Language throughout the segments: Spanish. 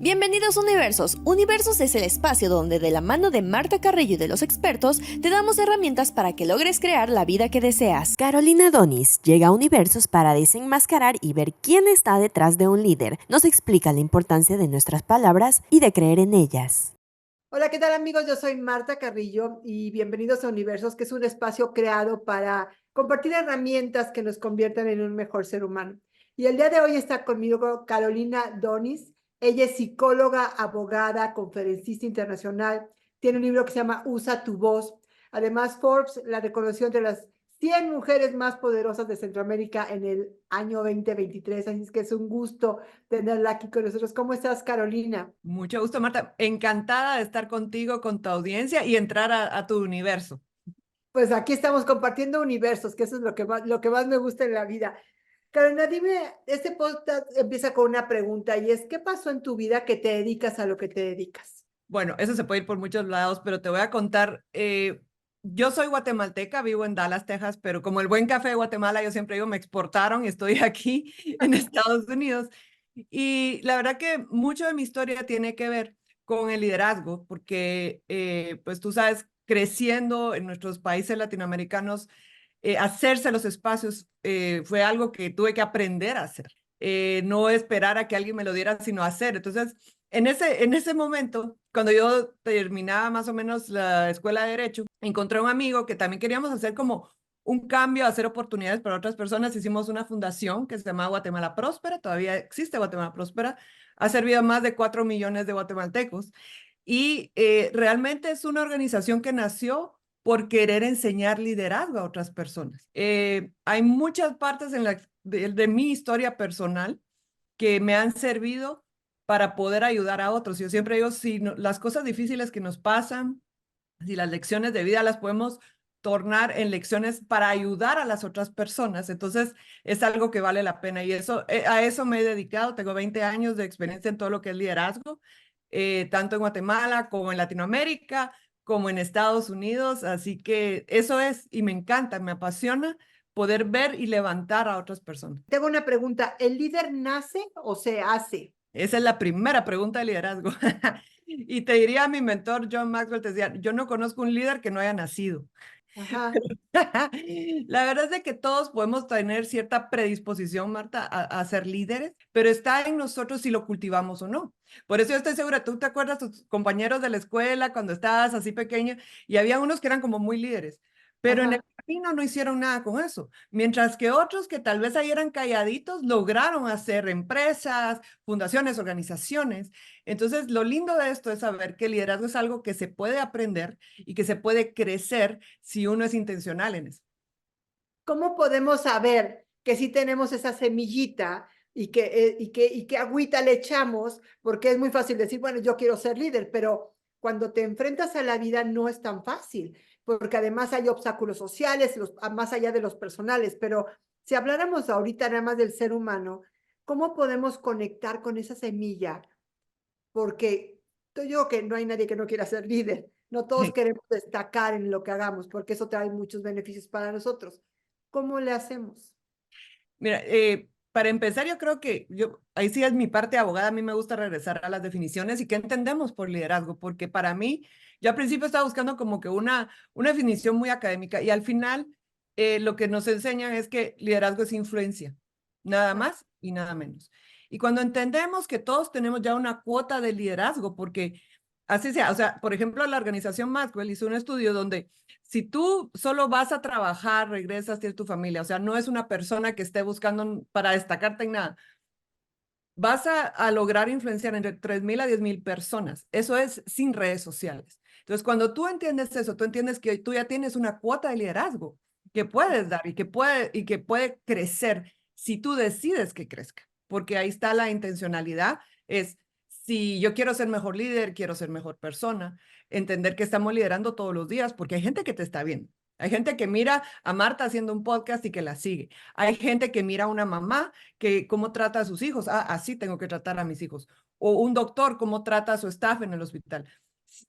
Bienvenidos Universos. Universos es el espacio donde de la mano de Marta Carrillo y de los expertos te damos herramientas para que logres crear la vida que deseas. Carolina Donis llega a Universos para desenmascarar y ver quién está detrás de un líder. Nos explica la importancia de nuestras palabras y de creer en ellas. Hola, ¿qué tal amigos? Yo soy Marta Carrillo y bienvenidos a Universos, que es un espacio creado para compartir herramientas que nos conviertan en un mejor ser humano. Y el día de hoy está conmigo Carolina Donis. Ella es psicóloga, abogada, conferencista internacional. Tiene un libro que se llama Usa tu voz. Además, Forbes la reconoció entre las 100 mujeres más poderosas de Centroamérica en el año 2023. Así es que es un gusto tenerla aquí con nosotros. ¿Cómo estás, Carolina? Mucho gusto, Marta. Encantada de estar contigo, con tu audiencia y entrar a tu universo. Pues aquí estamos compartiendo universos, que eso es lo que más me gusta en la vida. Carolina, dime, este podcast empieza con una pregunta y es, ¿qué pasó en tu vida que te dedicas a lo que te dedicas? Bueno, eso se puede ir por muchos lados, pero te voy a contar. Yo soy guatemalteca, vivo en Dallas, Texas, pero como el buen café de Guatemala, yo siempre digo, me exportaron y estoy aquí en Estados Unidos. Y la verdad que mucho de mi historia tiene que ver con el liderazgo, porque pues tú sabes, creciendo en nuestros países latinoamericanos, hacerse los espacios fue algo que tuve que aprender a hacer. No esperar a que alguien me lo diera, sino hacer. Entonces, en ese momento, cuando yo terminaba más o menos la escuela de Derecho, encontré un amigo que también queríamos hacer como un cambio, hacer oportunidades para otras personas. Hicimos una fundación que se llama Guatemala Próspera, todavía existe Guatemala Próspera, ha servido a más de 4 millones de guatemaltecos. Y realmente es una organización que nació por querer enseñar liderazgo a otras personas. Hay muchas partes de mi historia personal que me han servido para poder ayudar a otros. Yo siempre digo, si las cosas difíciles que nos pasan, si las lecciones de vida las podemos tornar en lecciones para ayudar a las otras personas, entonces es algo que vale la pena. Y a eso me he dedicado. Tengo 20 años de experiencia en todo lo que es liderazgo, tanto en Guatemala como en Latinoamérica, como en Estados Unidos. Así que eso es, y me encanta, me apasiona poder ver y levantar a otras personas. Tengo una pregunta, ¿el líder nace o se hace? Esa es la primera pregunta de liderazgo. Y te diría a mi mentor, John Maxwell, te decía, yo no conozco un líder que no haya nacido. Ajá. La verdad es de que todos podemos tener cierta predisposición, Marta, a ser líderes, pero está en nosotros si lo cultivamos o no. Por eso yo estoy segura, tú te acuerdas tus compañeros de la escuela cuando estabas así pequeño y había unos que eran como muy líderes, pero en el Ajá. camino no hicieron nada con eso, mientras que otros que tal vez ahí eran calladitos lograron hacer empresas, fundaciones, organizaciones. Entonces, lo lindo de esto es saber que el liderazgo es algo que se puede aprender y que se puede crecer si uno es intencional en eso. ¿Cómo podemos saber que sí tenemos esa semillita y qué agüita le echamos? Porque es muy fácil decir, bueno, yo quiero ser líder, pero cuando te enfrentas a la vida no es tan fácil, porque además hay obstáculos sociales, más allá de los personales, pero si habláramos ahorita nada más del ser humano, ¿cómo podemos conectar con esa semilla? Porque yo digo que no hay nadie que no quiera ser líder, no todos queremos destacar en lo que hagamos, porque eso trae muchos beneficios para nosotros. ¿Cómo le hacemos? Mira, para empezar, yo creo que ahí sí es mi parte abogada, a mí me gusta regresar a las definiciones y qué entendemos por liderazgo, porque para mí, yo al principio estaba buscando como que una definición muy académica y al final lo que nos enseñan es que liderazgo es influencia, nada más y nada menos. Y cuando entendemos que todos tenemos ya una cuota de liderazgo, porque así sea, o sea, por ejemplo, la organización Maxwell hizo un estudio donde si tú solo vas a trabajar, regresas, tienes tu familia, o sea, no es una persona que esté buscando para destacarte en nada, vas a lograr influenciar entre 3,000 a 10,000 personas. Eso es sin redes sociales. Entonces, cuando tú entiendes eso, tú entiendes que tú ya tienes una cuota de liderazgo que puedes dar y que puede crecer si tú decides que crezca, porque ahí está la intencionalidad, es si yo quiero ser mejor líder, quiero ser mejor persona, entender que estamos liderando todos los días, porque hay gente que te está viendo. Hay gente que mira a Marta haciendo un podcast y que la sigue. Hay gente que mira a una mamá que cómo trata a sus hijos. Ah, así tengo que tratar a mis hijos. O un doctor, cómo trata a su staff en el hospital.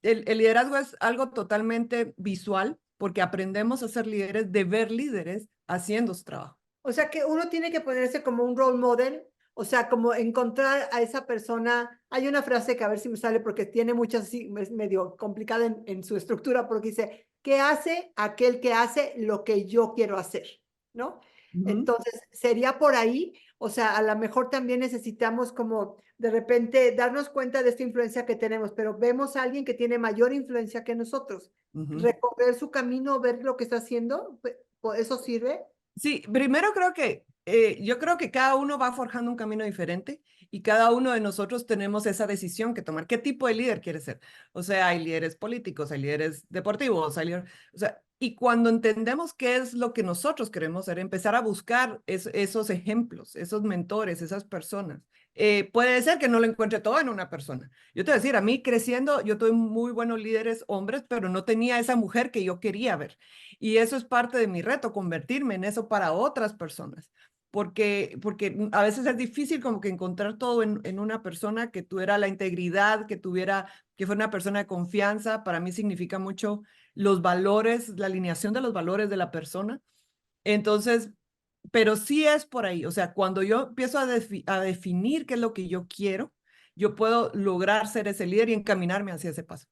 El liderazgo es algo totalmente visual porque aprendemos a ser líderes de ver líderes haciendo su trabajo. O sea que uno tiene que ponerse como un role model O sea, como encontrar a esa persona. Hay una frase que a ver si me sale porque tiene muchas, sí, es medio complicada en su estructura, porque dice, ¿qué hace aquel que hace lo que yo quiero hacer? ¿No? Ujú, Entonces, sería por ahí, o sea, a lo mejor también necesitamos como de repente darnos cuenta de esta influencia que tenemos, pero vemos a alguien que tiene mayor influencia que nosotros, ujú. recorrer su camino, ver lo que está haciendo, ¿eso sirve? Sí, primero creo que yo creo que cada uno va forjando un camino diferente y cada uno de nosotros tenemos esa decisión que tomar. ¿Qué tipo de líder quieres ser? O sea, hay líderes políticos, hay líderes deportivos, o sea, y cuando entendemos qué es lo que nosotros queremos ser, empezar a buscar esos ejemplos, esos mentores, esas personas. Puede ser que no lo encuentre todo en una persona. Yo te voy a decir, a mí creciendo, yo tuve muy buenos líderes hombres, pero no tenía esa mujer que yo quería ver. Y eso es parte de mi reto, convertirme en eso para otras personas. Porque a veces es difícil como que encontrar todo en una persona que tuviera la integridad, que fuera una persona de confianza. Para mí significa mucho los valores, la alineación de los valores de la persona. Entonces, pero sí es por ahí. O sea, cuando yo empiezo a definir qué es lo que yo quiero, yo puedo lograr ser ese líder y encaminarme hacia ese paso.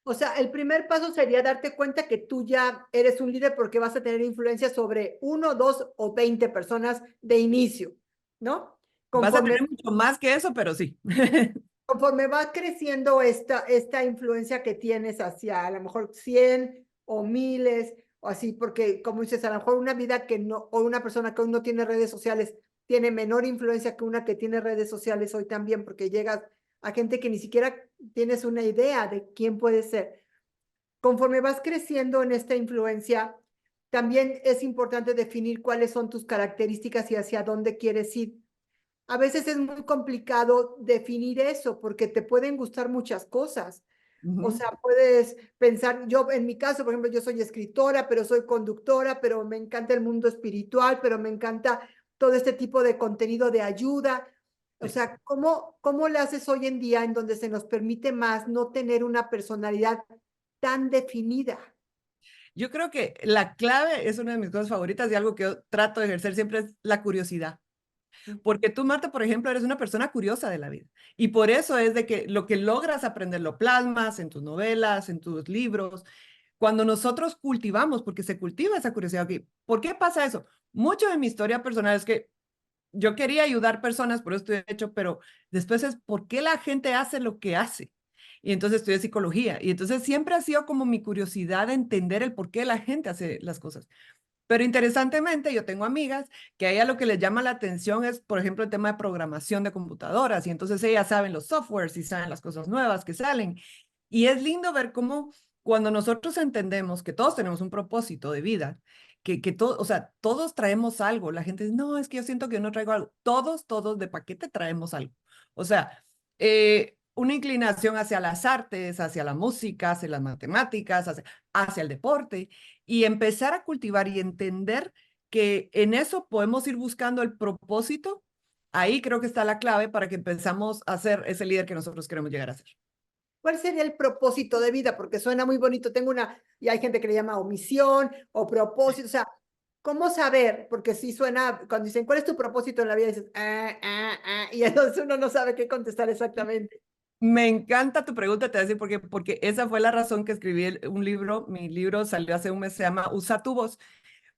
O sea, el primer paso sería darte cuenta que tú ya eres un líder porque vas a tener influencia sobre uno, dos o 20 personas de inicio, ¿no? Vas a Conforme, tener mucho más que eso, pero sí. conforme va creciendo esta influencia que tienes hacia a lo mejor 100 o miles o así, porque como dices, a lo mejor una vida que no, o una persona que hoy no tiene redes sociales tiene menor influencia que una que tiene redes sociales hoy también, porque llegas a gente que ni siquiera tienes una idea de quién puede ser. Conforme vas creciendo en esta influencia, también es importante definir cuáles son tus características y hacia dónde quieres ir. A veces es muy complicado definir eso porque te pueden gustar muchas cosas. O Ujú. sea, puedes pensar, yo en mi caso, por ejemplo, yo soy escritora, pero soy conductora, pero me encanta el mundo espiritual, pero me encanta todo este tipo de contenido de ayuda. O Sí. sea, ¿cómo lo haces hoy en día en donde se nos permite más no tener una personalidad tan definida? Yo creo que la clave es una de mis cosas favoritas y algo que yo trato de ejercer siempre es la curiosidad. Porque tú, Marta, por ejemplo, eres una persona curiosa de la vida. Y por eso es de que lo que logras aprender lo plasmas en tus novelas, en tus libros. Cuando nosotros cultivamos, porque se cultiva esa curiosidad aquí. ¿Por qué pasa eso? Mucho de mi historia personal es que yo quería ayudar personas, por eso estoy hecho, pero después es por qué la gente hace lo que hace. Y entonces estudié psicología. Y entonces siempre ha sido como mi curiosidad de entender el por qué la gente hace las cosas. Pero interesantemente, yo tengo amigas que a ella lo que les llama la atención es, por ejemplo, el tema de programación de computadoras. Y entonces ellas saben los softwares y saben las cosas nuevas que salen. Y es lindo ver cómo cuando nosotros entendemos que todos tenemos un propósito de vida, que todo, o sea, todos traemos algo. La gente dice, no, es que yo siento que yo no traigo algo. Todos de paquete traemos algo. O sea, una inclinación hacia las artes, hacia la música, hacia las matemáticas, hacia el deporte y empezar a cultivar y entender que en eso podemos ir buscando el propósito. Ahí creo que está la clave para que empezamos a ser ese líder que nosotros queremos llegar a ser. ¿Cuál sería el propósito de vida? Porque suena muy bonito. Y hay gente que le llama omisión o propósito. O sea, ¿cómo saber? Porque sí suena, cuando dicen, ¿cuál es tu propósito en la vida? Dices, y entonces uno no sabe qué contestar exactamente. Me encanta tu pregunta, te voy a decir por qué, porque esa fue la razón que escribí un libro, mi libro salió hace un mes, se llama Usa tu voz,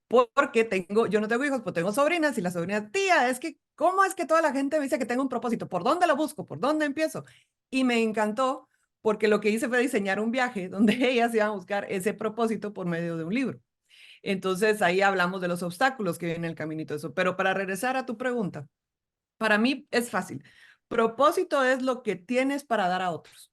porque yo no tengo hijos, pero tengo sobrinas y la sobrina, tía, es que, ¿cómo es que toda la gente me dice que tengo un propósito? ¿Por dónde lo busco? ¿Por dónde empiezo? Y me encantó porque lo que hice fue diseñar un viaje donde ellas iban a buscar ese propósito por medio de un libro. Entonces ahí hablamos de los obstáculos que vienen en el caminito de eso. Pero para regresar a tu pregunta, para mí es fácil. Propósito es lo que tienes para dar a otros.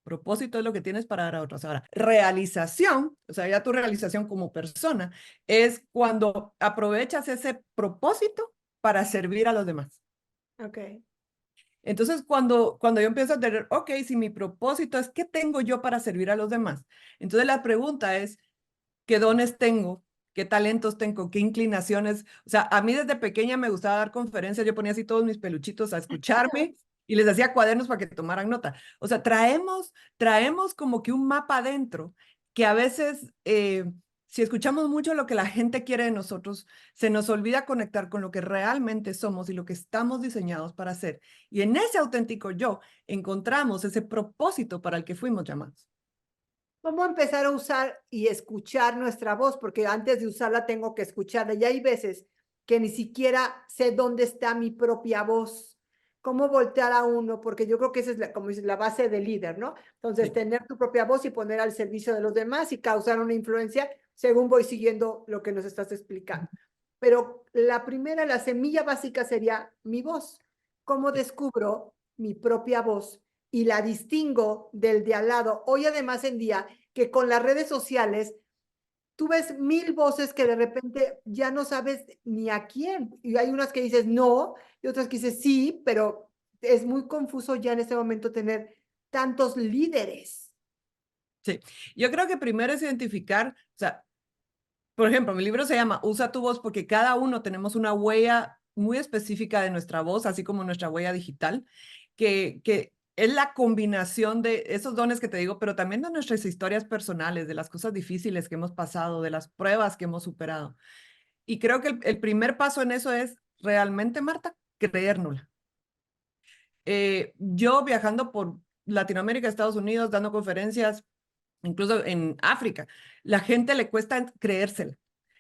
Propósito es lo que tienes para dar a otros. Ahora, realización, o sea, ya tu realización como persona, es cuando aprovechas ese propósito para servir a los demás. Ok. Entonces, cuando yo empiezo a tener, ok, si mi propósito es, ¿qué tengo yo para servir a los demás? Entonces la pregunta es, ¿qué dones tengo? ¿Qué talentos tengo? ¿Qué inclinaciones? O sea, a mí desde pequeña me gustaba dar conferencias, yo ponía así todos mis peluchitos a escucharme y les hacía cuadernos para que tomaran nota. O sea, traemos como que un mapa adentro que a veces si escuchamos mucho lo que la gente quiere de nosotros, se nos olvida conectar con lo que realmente somos y lo que estamos diseñados para hacer. Y en ese auténtico yo encontramos ese propósito para el que fuimos llamados. ¿Cómo empezar a usar y escuchar nuestra voz? Porque antes de usarla tengo que escucharla. Y hay veces que ni siquiera sé dónde está mi propia voz. ¿Cómo voltear a uno? Porque yo creo que esa es, como dices, la base del líder, ¿no? Entonces, Sí. tener tu propia voz y poner al servicio de los demás y causar una influencia según voy siguiendo lo que nos estás explicando. Pero la primera, la semilla básica sería mi voz. ¿Cómo descubro mi propia voz y la distingo del de al lado? Hoy además en día que con las redes sociales tú ves 1000 voces que de repente ya no sabes ni a quién. Y hay unas que dices no y otras que dices sí, pero es muy confuso ya en este momento tener tantos líderes. Sí, yo creo que primero es identificar, o sea, por ejemplo, mi libro se llama Usa tu voz porque cada uno tenemos una huella muy específica de nuestra voz, así como nuestra huella digital, que es la combinación de esos dones que te digo, pero también de nuestras historias personales, de las cosas difíciles que hemos pasado, de las pruebas que hemos superado. Y creo que el primer paso en eso es realmente, Marta, creérnosla. Yo viajando por Latinoamérica, Estados Unidos, dando conferencias, incluso en África, la gente le cuesta creérsela,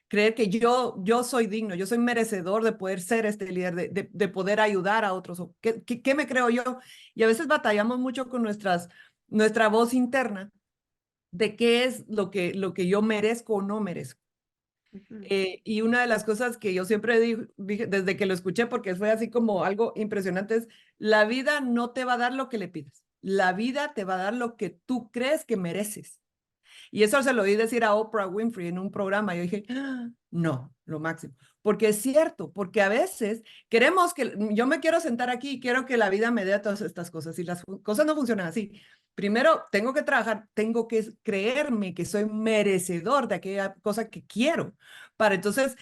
creer que yo soy digno, yo soy merecedor de poder ser este líder, de poder ayudar a otros. ¿Qué me creo yo? Y a veces batallamos mucho con nuestra voz interna de qué es lo que yo merezco o no merezco. Y una de las cosas que yo siempre dije desde que lo escuché, porque fue así como algo impresionante, es la vida no te va a dar lo que le pides. La vida te va a dar lo que tú crees que mereces. Y eso se lo oí decir a Oprah Winfrey en un programa. Yo dije, "Ah, no, lo máximo". Porque es cierto, porque a veces queremos que, yo me quiero sentar aquí y quiero que la vida me dé todas estas cosas y las cosas no funcionan así. Primero, tengo que trabajar, tengo que creerme que soy merecedor de aquella cosa que quiero. Para entonces,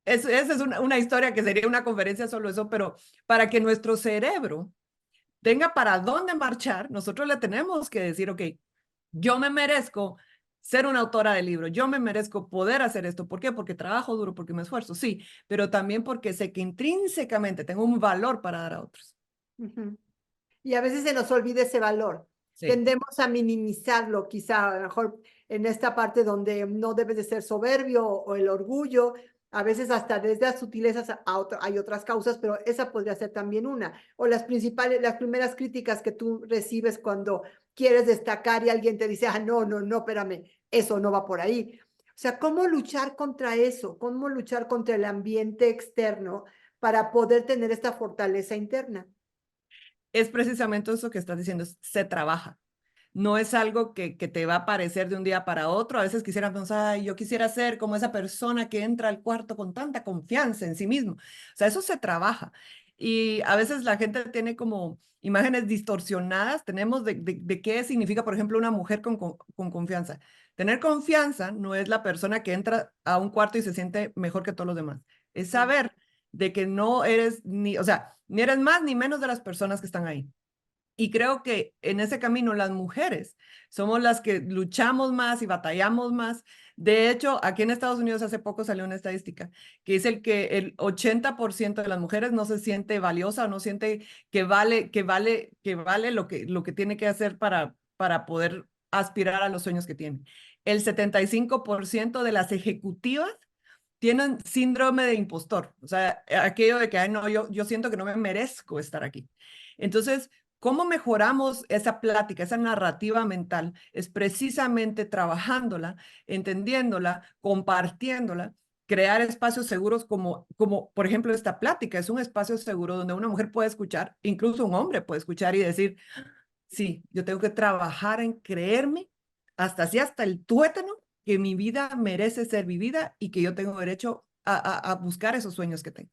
esa es una historia que sería una conferencia solo eso, pero para que nuestro cerebro tenga para dónde marchar, nosotros le tenemos que decir, ok, yo me merezco ser una autora de libro, yo me merezco poder hacer esto. ¿Por qué? Porque trabajo duro, porque me esfuerzo, sí, pero también porque sé que intrínsecamente tengo un valor para dar a otros. Y a veces se nos olvida ese valor. Sí. Tendemos a minimizarlo, quizá a lo mejor en esta parte donde no debes de ser soberbio o el orgullo, a veces hasta desde las sutilezas hay otras causas, pero esa podría ser también una. O las principales, las primeras críticas que tú recibes cuando quieres destacar y alguien te dice, no, no, no, espérame, eso no va por ahí. O sea, ¿cómo luchar contra eso? ¿Cómo luchar contra el ambiente externo para poder tener esta fortaleza interna? Es precisamente eso que estás diciendo, se trabaja. No es algo que te va a aparecer de un día para otro. A veces quisiera pensar, ay, yo quisiera ser como esa persona que entra al cuarto con tanta confianza en sí mismo. O sea, eso se trabaja. Y a veces la gente tiene como imágenes distorsionadas. Tenemos de qué significa, por ejemplo, una mujer con confianza. Tener confianza no es la persona que entra a un cuarto y se siente mejor que todos los demás. Es saber de que no eres ni, o sea, ni eres más ni menos de las personas que están ahí. Y creo que en ese camino las mujeres somos las que luchamos más y batallamos más. De hecho, aquí en Estados Unidos hace poco salió una estadística que dice que el 80% de las mujeres no se siente valiosa o no siente que vale lo que tiene que hacer para poder aspirar a los sueños que tiene. El 75% de las ejecutivas tienen síndrome de impostor, o sea, aquello de que, ay, no, yo siento que no me merezco estar aquí. Entonces, ¿cómo mejoramos esa plática, esa narrativa mental? Es precisamente trabajándola, entendiéndola, compartiéndola, crear espacios seguros como, por ejemplo, esta plática es un espacio seguro donde una mujer puede escuchar, incluso un hombre puede escuchar y decir, sí, yo tengo que trabajar en creerme hasta así, hasta el tuétano, que mi vida merece ser vivida y que yo tengo derecho a buscar esos sueños que tengo.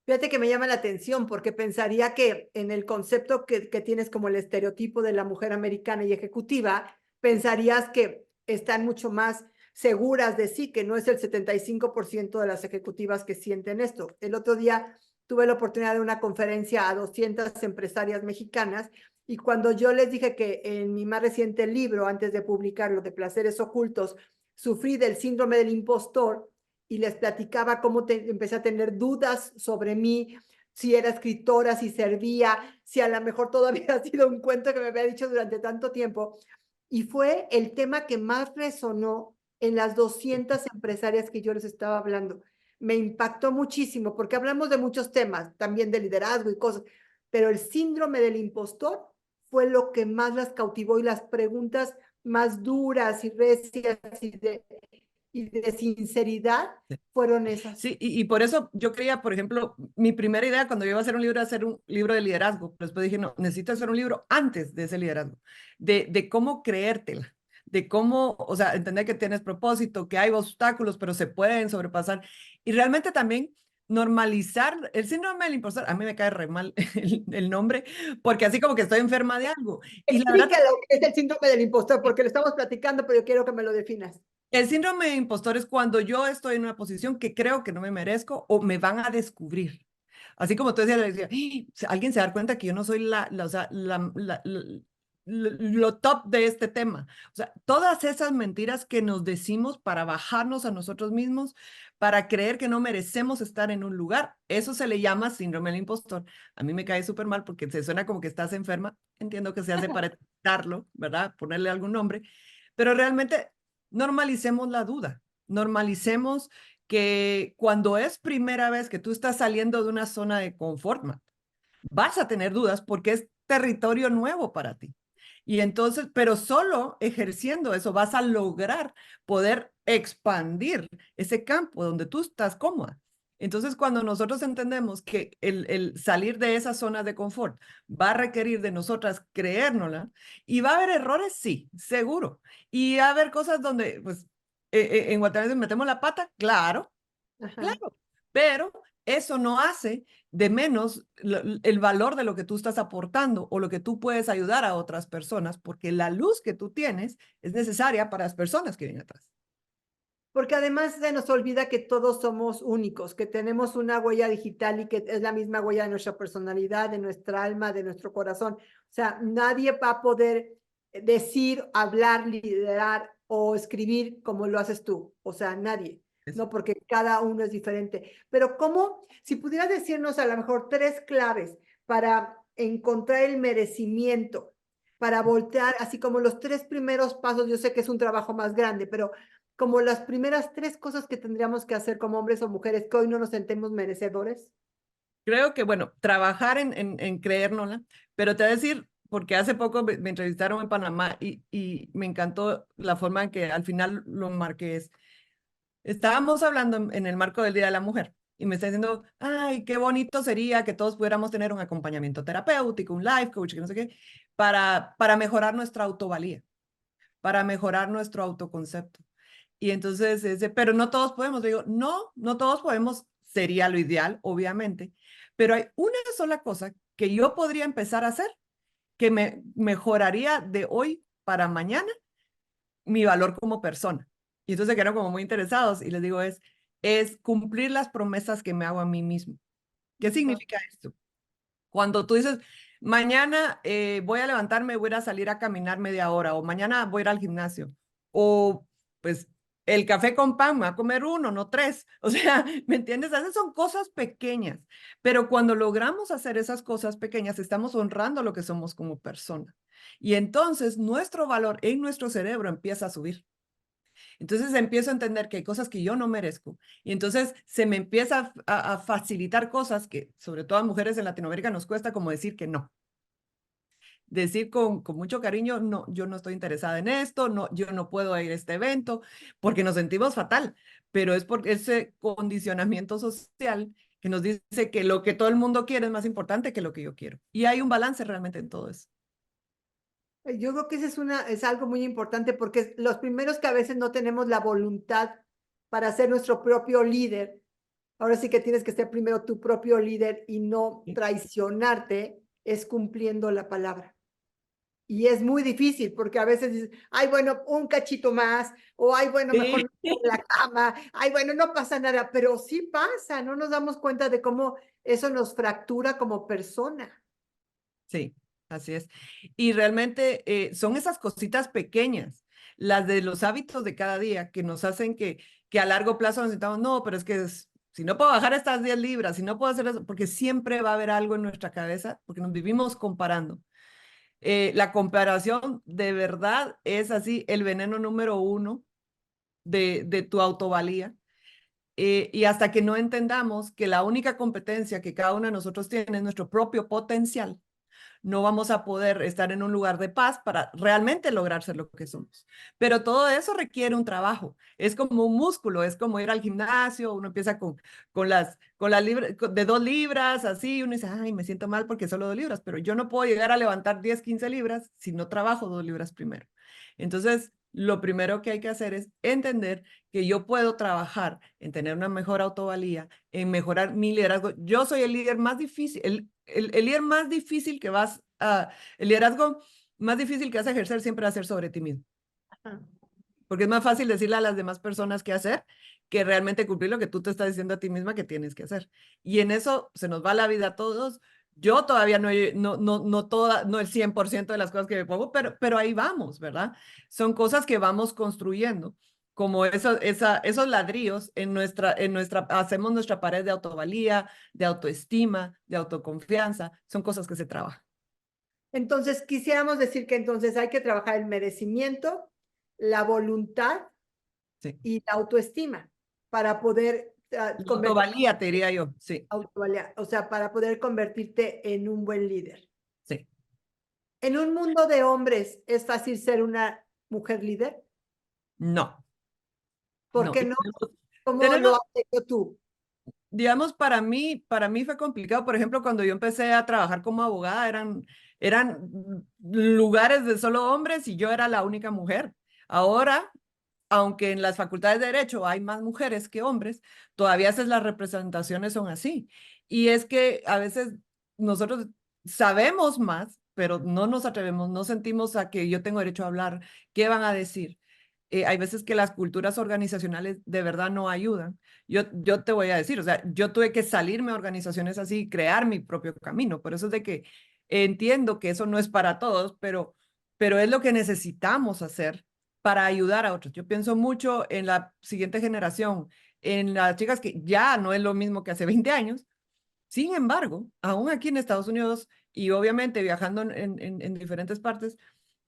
Fíjate que me llama la atención porque pensaría que en el concepto que tienes como el estereotipo de la mujer americana y ejecutiva, pensarías que están mucho más seguras de sí, que no es el 75% de las ejecutivas que sienten esto. El otro día tuve la oportunidad de una conferencia a 200 empresarias mexicanas y cuando yo les dije que en mi más reciente libro, antes de publicarlo, de Placeres Ocultos, sufrí del síndrome del impostor y les platicaba cómo empecé a tener dudas sobre mí, si era escritora, si servía, si a lo mejor todavía ha sido un cuento que me había dicho durante tanto tiempo. Y fue el tema que más resonó en las 200 empresarias que yo les estaba hablando. Me impactó muchísimo porque hablamos de muchos temas, también de liderazgo y cosas, pero el síndrome del impostor fue lo que más las cautivó y las preguntas más duras y recias y de sinceridad fueron esas. Sí, y por eso yo creía, por ejemplo, mi primera idea cuando yo iba a hacer un libro era hacer un libro de liderazgo, pero después dije, no, necesito hacer un libro antes de ese liderazgo, de cómo creértela, de cómo, o sea, entender que tienes propósito, que hay obstáculos, pero se pueden sobrepasar. Y realmente también normalizar el síndrome del impostor. A mí me cae re mal el nombre, porque así como que estoy enferma de algo. Y la verdad, Explícalo qué es el síndrome del impostor, porque lo estamos platicando, pero yo quiero que me lo definas. el síndrome de impostor es cuando yo estoy en una posición que creo que no me merezco o me van a descubrir. Así como tú decías, le decía, "Ah, alguien se da cuenta que yo no soy o sea, lo top de este tema". O sea, todas esas mentiras que nos decimos para bajarnos a nosotros mismos, para creer que no merecemos estar en un lugar, eso se le llama síndrome del impostor. A mí me cae súper mal porque se suena como que estás enferma. Entiendo que se hace para quitarlo, ¿verdad? Ponerle algún nombre, pero realmente normalicemos la duda, normalicemos que cuando es primera vez que tú estás saliendo de una zona de confort, vas a tener dudas porque es territorio nuevo para ti. Y entonces, pero solo ejerciendo eso vas a lograr poder expandir ese campo donde tú estás cómoda. Entonces, cuando nosotros entendemos que el salir de esa zona de confort va a requerir de nosotras creérnosla, y va a haber errores, sí, seguro. Y va a haber cosas donde, pues, en Guatemala metemos la pata, claro, Ajá. claro, pero eso no hace de menos el valor de lo que tú estás aportando o lo que tú puedes ayudar a otras personas, porque la luz que tú tienes es necesaria para las personas que vienen atrás. Porque además se nos olvida que todos somos únicos, que tenemos una huella digital y que es la misma huella de nuestra personalidad, de nuestra alma, de nuestro corazón. O sea, nadie va a poder decir, hablar, liderar o escribir como lo haces tú. O sea, nadie, ¿no? Porque cada uno es diferente. Pero ¿cómo, si pudieras decirnos a lo mejor 3 claves para encontrar el merecimiento, para voltear, así como los 3 primeros pasos? Yo sé que es un trabajo más grande, pero como las primeras 3 cosas que tendríamos que hacer como hombres o mujeres que hoy no nos sentemos merecedores. Creo que, bueno, trabajar en creérnosla, pero te voy a decir, porque hace poco me entrevistaron en Panamá y me encantó la forma en que al final lo marqué. Estábamos hablando en el marco del Día de la Mujer y me está diciendo, ay, qué bonito sería que todos pudiéramos tener un acompañamiento terapéutico, un life coach, que no sé qué, para mejorar nuestra autovalía, para mejorar nuestro autoconcepto. Y entonces, pero no todos podemos. Le digo, no, no todos podemos, sería lo ideal, obviamente, pero hay una sola cosa que yo podría empezar a hacer que me mejoraría de hoy para mañana mi valor como persona. Y entonces se quedaron como muy interesados y les digo, es cumplir las promesas que me hago a mí mismo. ¿Qué significa esto? Cuando tú dices, mañana voy a levantarme, voy a ir a salir a caminar media hora, o mañana voy a ir al gimnasio, o pues el café con pan, me voy a comer uno, no 3. O sea, ¿me entiendes? Esas son cosas pequeñas, pero cuando logramos hacer esas cosas pequeñas, estamos honrando lo que somos como persona. Y entonces nuestro valor en nuestro cerebro empieza a subir. Entonces empiezo a entender que hay cosas que yo no merezco. Y entonces se me empieza a facilitar cosas que, sobre todo a mujeres en Latinoamérica, nos cuesta como decir que no. Decir con mucho cariño, no, yo no estoy interesada en esto, no, yo no puedo ir a este evento, porque nos sentimos fatal, pero es porque ese condicionamiento social que nos dice que lo que todo el mundo quiere es más importante que lo que yo quiero. Y hay un balance realmente en todo eso. Yo creo que ese es algo muy importante porque los primeros que a veces no tenemos la voluntad para ser nuestro propio líder. Ahora sí que tienes que ser primero tu propio líder y no Sí, traicionarte, es cumpliendo la palabra. Y es muy difícil porque a veces dices, ay, bueno, un cachito más, o ay, bueno, mejor sí, no estoy en la cama, ay, bueno, no pasa nada, pero sí pasa, no nos damos cuenta de cómo eso nos fractura como persona. sí, así es. Y realmente son esas cositas pequeñas las de los hábitos de cada día que nos hacen que a largo plazo nos sintamos, no, pero es que si no puedo bajar estas 10 libras, si no puedo hacer eso, porque siempre va a haber algo en nuestra cabeza, porque nos vivimos comparando. La comparación de verdad es así el veneno número uno de tu autovalía. Y hasta que no entendamos que la única competencia que cada uno de nosotros tiene es nuestro propio potencial, no vamos a poder estar en un lugar de paz para realmente lograr ser lo que somos. Pero todo eso requiere un trabajo. Es como un músculo, es como ir al gimnasio, uno empieza con las libras, de 2 libras, así, uno dice, ay, me siento mal porque solo 2 libras, pero yo no puedo llegar a levantar 10, 15 libras si no trabajo 2 libras primero. Entonces, lo primero que hay que hacer es entender que yo puedo trabajar en tener una mejor autovalía, en mejorar mi liderazgo. Yo soy el líder más difícil, el líder más difícil que vas a, el liderazgo más difícil que vas a ejercer siempre va a ser sobre ti mismo. Porque es más fácil decirle a las demás personas qué hacer que realmente cumplir lo que tú te estás diciendo a ti misma que tienes que hacer. Y en eso se nos va la vida a todos. Yo todavía no el 100% de las cosas que me pongo, pero ahí vamos, ¿verdad? Son cosas que vamos construyendo, como esos ladrillos hacemos nuestra pared de autovalía, de autoestima, de autoconfianza, son cosas que se trabajan. Entonces, quisiéramos decir que entonces hay que trabajar el merecimiento, la voluntad Sí. y la autoestima para poder La autovalía, te diría yo, sí. o sea, para poder convertirte en un buen líder. Sí. En un mundo de hombres, ¿es fácil ser una mujer líder? No. ¿Por No. qué no? ¿Cómo Tenemos, lo has hecho tú? digamos, para mí fue complicado. Por ejemplo, cuando yo empecé a trabajar como abogada, eran lugares de solo hombres y yo era la única mujer. Ahora, aunque en las facultades de Derecho hay más mujeres que hombres, todavía las representaciones son así. Y es que a veces nosotros sabemos más, pero no nos atrevemos, no sentimos a que yo tengo derecho a hablar, qué van a decir. Hay veces que las culturas organizacionales de verdad no ayudan. Yo te voy a decir, o sea, yo tuve que salirme a organizaciones así y crear mi propio camino. Por eso es de que entiendo que eso no es para todos, pero es lo que necesitamos hacer para ayudar a otros. Yo pienso mucho en la siguiente generación, en las chicas que ya no es lo mismo que hace 20 años. Sin embargo, aún aquí en Estados Unidos y obviamente viajando en diferentes partes,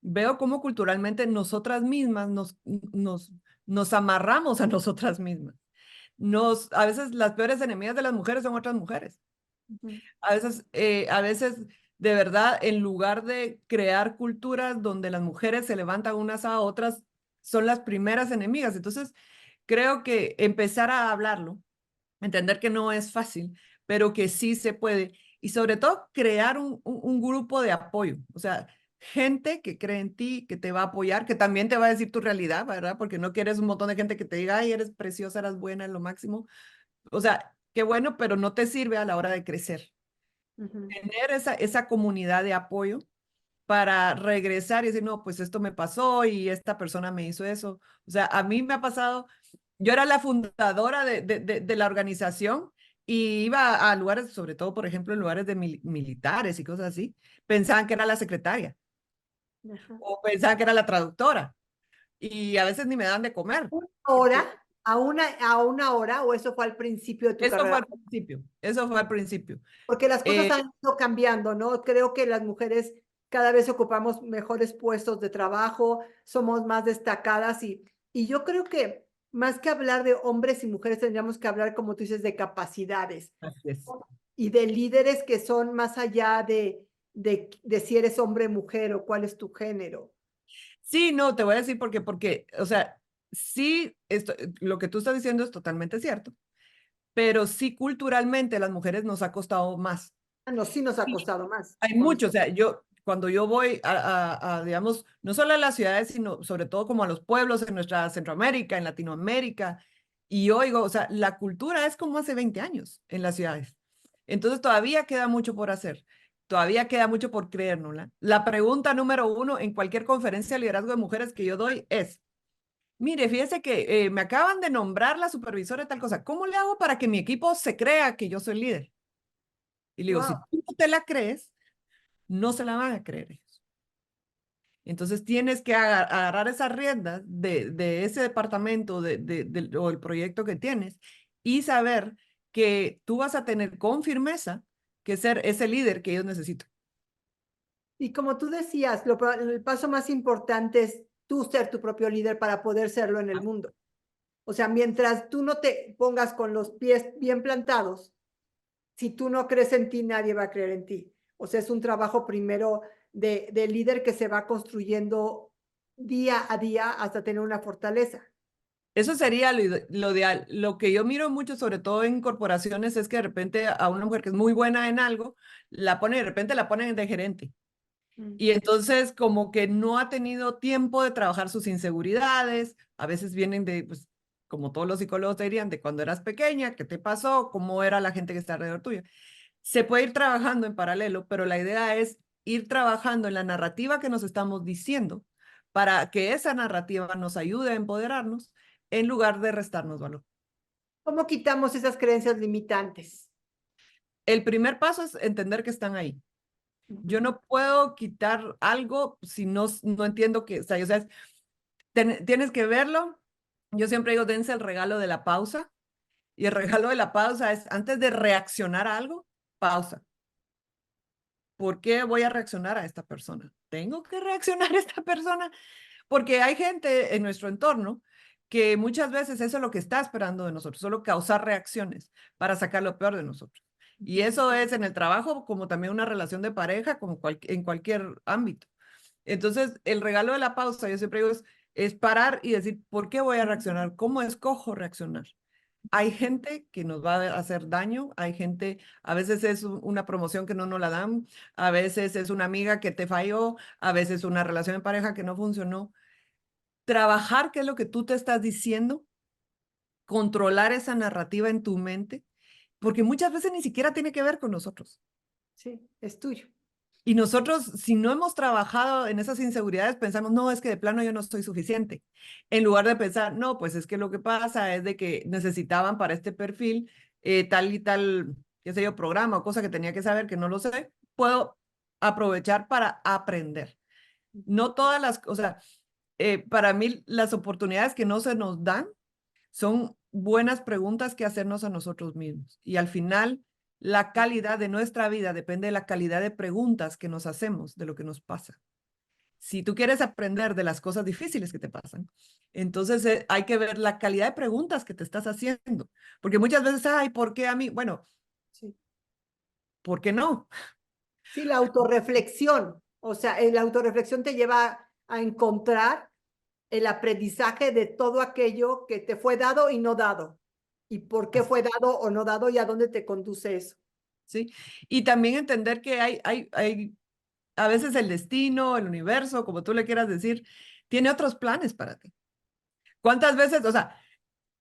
veo cómo culturalmente nosotras mismas nos amarramos a nosotras mismas. A veces las peores enemigas de las mujeres son otras mujeres. A veces, de verdad, en lugar de crear culturas donde las mujeres se levantan unas a otras, son las primeras enemigas. Entonces, creo que empezar a hablarlo, entender que no es fácil, pero que sí se puede. Y sobre todo, crear un grupo de apoyo. O sea, gente que cree en ti, que te va a apoyar, que también te va a decir tu realidad, ¿verdad? Porque no quieres un montón de gente que te diga, ay, eres preciosa, eres buena, es lo máximo. O sea, qué bueno, pero no te sirve a la hora de crecer. Tener esa comunidad de apoyo para regresar y decir, no, pues esto me pasó y esta persona me hizo eso. O sea, a mí me ha pasado, yo era la fundadora de la organización y iba a lugares, sobre todo, por ejemplo, en lugares de militares y cosas así, pensaban que era la secretaria o pensaban que era la traductora y a veces ni me dan de comer. ¿Una hora? ¿A una hora? ¿O eso fue al principio de tu Eso fue carrera? al principio, eso fue al principio. Porque las cosas Eh, han ido cambiando, ¿no? Creo que las mujeres cada vez ocupamos mejores puestos de trabajo, somos más destacadas y yo creo que más que hablar de hombres y mujeres, tendríamos que hablar, como tú dices, de capacidades Así es. y de líderes que son más allá de si eres hombre o mujer o cuál es tu género. Sí, no, te voy a decir porque, o sea, sí, lo que tú estás diciendo es totalmente cierto, pero sí culturalmente las mujeres nos ha costado más. Ah, no, sí nos ha Sí, costado más. hay mucho, o sea, cuando yo voy digamos, no solo a las ciudades, sino sobre todo como a los pueblos en nuestra Centroamérica, en Latinoamérica, y oigo, o sea, la cultura es como hace 20 años en las ciudades. Entonces todavía queda mucho por hacer. Todavía queda mucho por creérnosla. La pregunta número uno en cualquier conferencia de liderazgo de mujeres que yo doy es, mire, fíjese que me acaban de nombrar la supervisora de tal cosa. ¿Cómo le hago para que mi equipo se crea que yo soy líder? Y le digo, si Wow. tú no te la crees, no se la van a creer ellos. Entonces tienes que agarrar esas riendas de ese departamento o el proyecto que tienes y saber que tú vas a tener con firmeza que ser ese líder que ellos necesitan. Y como tú decías, el paso más importante es tú ser tu propio líder para poder serlo en el mundo. O sea, mientras tú no te pongas con los pies bien plantados, si tú no crees en ti, nadie va a creer en ti. O sea, es un trabajo primero de líder que se va construyendo día a día hasta tener una fortaleza. Eso sería lo ideal. Lo que yo miro mucho, sobre todo en corporaciones, es que de repente a una mujer que es muy buena en algo, de repente la ponen de gerente. Y entonces como que no ha tenido tiempo de trabajar sus inseguridades, a veces vienen de, pues, como todos los psicólogos te dirían, de cuando eras pequeña, qué te pasó, cómo era la gente que está alrededor tuya. Se puede ir trabajando en paralelo, pero la idea es ir trabajando en la narrativa que nos estamos diciendo para que esa narrativa nos ayude a empoderarnos en lugar de restarnos valor. ¿Cómo quitamos esas creencias limitantes? El primer paso es entender que están ahí. Yo no puedo quitar algo si no entiendo que, o sea, tienes que verlo. Yo siempre digo, dense el regalo de la pausa. Y el regalo de la pausa es, antes de reaccionar a algo, pausa. ¿Por qué voy a reaccionar a esta persona? ¿Tengo que reaccionar a esta persona? Porque hay gente en nuestro entorno que muchas veces eso es lo que está esperando de nosotros, solo causar reacciones para sacar lo peor de nosotros. Y eso es en el trabajo como también una relación de pareja, como en cualquier ámbito. Entonces, el regalo de la pausa, yo siempre digo, es parar y decir, ¿por qué voy a reaccionar? ¿Cómo escojo reaccionar? Hay gente que nos va a hacer daño, hay gente, a veces es una promoción que no nos la dan, a veces es una amiga que te falló, a veces una relación de pareja que no funcionó. Trabajar qué es lo que tú te estás diciendo, controlar esa narrativa en tu mente, porque muchas veces ni siquiera tiene que ver con nosotros. Sí, es tuyo. Y nosotros, si no hemos trabajado en esas inseguridades, pensamos, no, es que de plano yo no soy suficiente. En lugar de pensar, no, pues es que lo que pasa es de que necesitaban para este perfil tal y tal, qué sé yo, programa o cosa que tenía que saber que no lo sé, puedo aprovechar para aprender. No todas las, o sea, para mí las oportunidades que no se nos dan son buenas preguntas que hacernos a nosotros mismos. Y al final, la calidad de nuestra vida depende de la calidad de preguntas que nos hacemos de lo que nos pasa. Si tú quieres aprender de las cosas difíciles que te pasan, entonces hay que ver la calidad de preguntas que te estás haciendo. Porque muchas veces, ay, ¿por qué a mí? Bueno, Sí, ¿por qué no? sí, la autorreflexión. O sea, la autorreflexión te lleva a encontrar el aprendizaje de todo aquello que te fue dado y no dado. Y por qué fue dado o no dado y a dónde te conduce eso. ¿Sí? Y también entender que hay a veces el destino, el universo, como tú le quieras decir, tiene otros planes para ti. ¿Cuántas veces, o sea,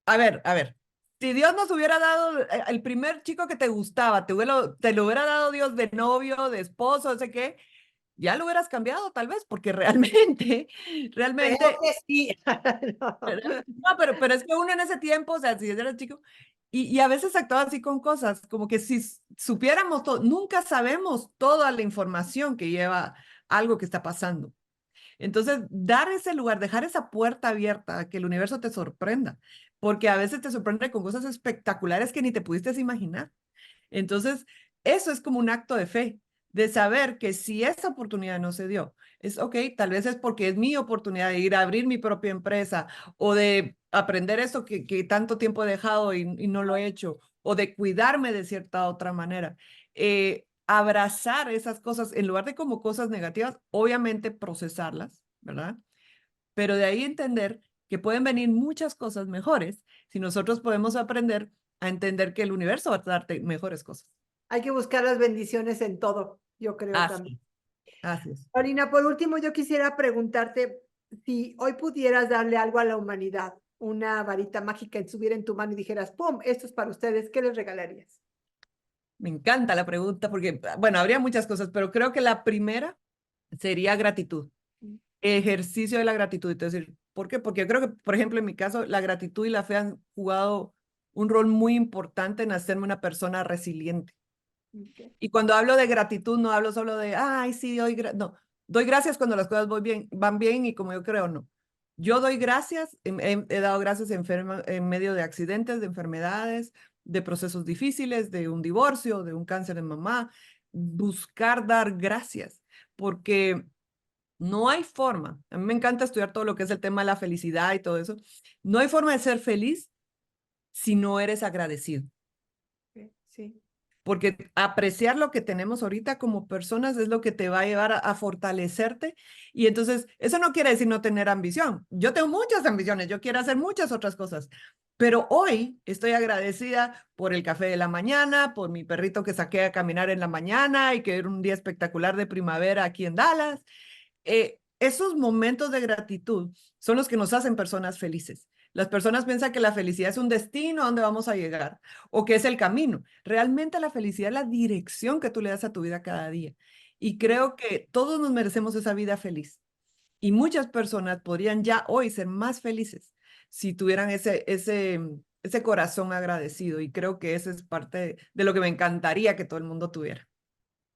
a ver, si Dios nos hubiera dado el primer chico que te gustaba, te lo hubiera dado Dios de novio, de esposo, no sé qué, ya lo hubieras cambiado tal vez, porque realmente, Creo que sí. No. no, pero es que uno en ese tiempo, o sea, si eres chico, y a veces actuaba así con cosas, como que si supiéramos todo, nunca sabemos toda la información que lleva algo que está pasando. Entonces, dar ese lugar, dejar esa puerta abierta a que el universo te sorprenda, porque a veces te sorprende con cosas espectaculares que ni te pudiste imaginar. Entonces, eso es como un acto de fe, de saber que si esa oportunidad no se dio, es ok, tal vez es porque es mi oportunidad de ir a abrir mi propia empresa o de aprender eso que tanto tiempo he dejado y no lo he hecho, o de cuidarme de cierta otra manera. Abrazar esas cosas en lugar de como cosas negativas, obviamente procesarlas, ¿verdad? Pero de ahí entender que pueden venir muchas cosas mejores si nosotros podemos aprender a entender que el universo va a darte mejores cosas. Hay que buscar las bendiciones en todo, yo creo también. Así, así es. Paulina, por último, yo quisiera preguntarte si hoy pudieras darle algo a la humanidad, una varita mágica estuviera en tu mano y dijeras, ¡pum! Esto es para ustedes, ¿qué les regalarías? Me encanta la pregunta porque, bueno, habría muchas cosas, pero creo que la primera sería gratitud, ejercicio de la gratitud. Entonces, ¿por qué? Porque creo que, por ejemplo, en mi caso, la gratitud y la fe han jugado un rol muy importante en hacerme una persona resiliente. Okay. Y cuando hablo de gratitud, no hablo solo de, ay, sí, hoy, no. doy gracias cuando las cosas van bien y como yo creo, no. Yo doy gracias, he dado gracias en medio de accidentes, de enfermedades, de procesos difíciles, de un divorcio, de un cáncer de mamá. Buscar dar gracias, porque no hay forma. A mí me encanta estudiar todo lo que es el tema de la felicidad y todo eso. No hay forma de ser feliz si no eres agradecido. Sí. Porque apreciar lo que tenemos ahorita como personas es lo que te va a llevar a fortalecerte. Y entonces, eso no quiere decir no tener ambición. Yo tengo muchas ambiciones, yo quiero hacer muchas otras cosas, pero hoy estoy agradecida por el café de la mañana, por mi perrito que saqué a caminar en la mañana y que era un día espectacular de primavera aquí en Dallas. Esos momentos de gratitud son los que nos hacen personas felices. Las personas piensan que la felicidad es un destino a donde vamos a llegar o que es el camino. Realmente la felicidad es la dirección que tú le das a tu vida cada día. Y creo que todos nos merecemos esa vida feliz. Y muchas personas podrían ya hoy ser más felices si tuvieran ese corazón agradecido. Y creo que eso es parte de lo que me encantaría que todo el mundo tuviera.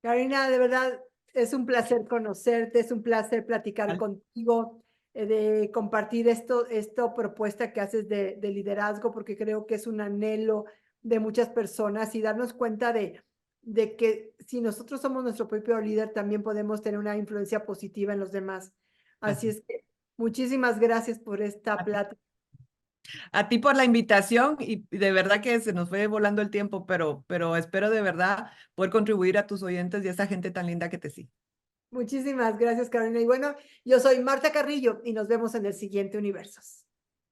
Karina, de verdad es un placer conocerte, es un placer platicar contigo, de compartir esta propuesta que haces de liderazgo, porque creo que es un anhelo de muchas personas y darnos cuenta de que si nosotros somos nuestro propio líder, también podemos tener una influencia positiva en los demás. Así es que muchísimas gracias por esta plática. A ti por la invitación y de verdad que se nos fue volando el tiempo, pero espero de verdad poder contribuir a tus oyentes y a esa gente tan linda que te sigue. Muchísimas gracias, Carolina. Y bueno, yo soy Marta Carrillo y nos vemos en el siguiente Universos.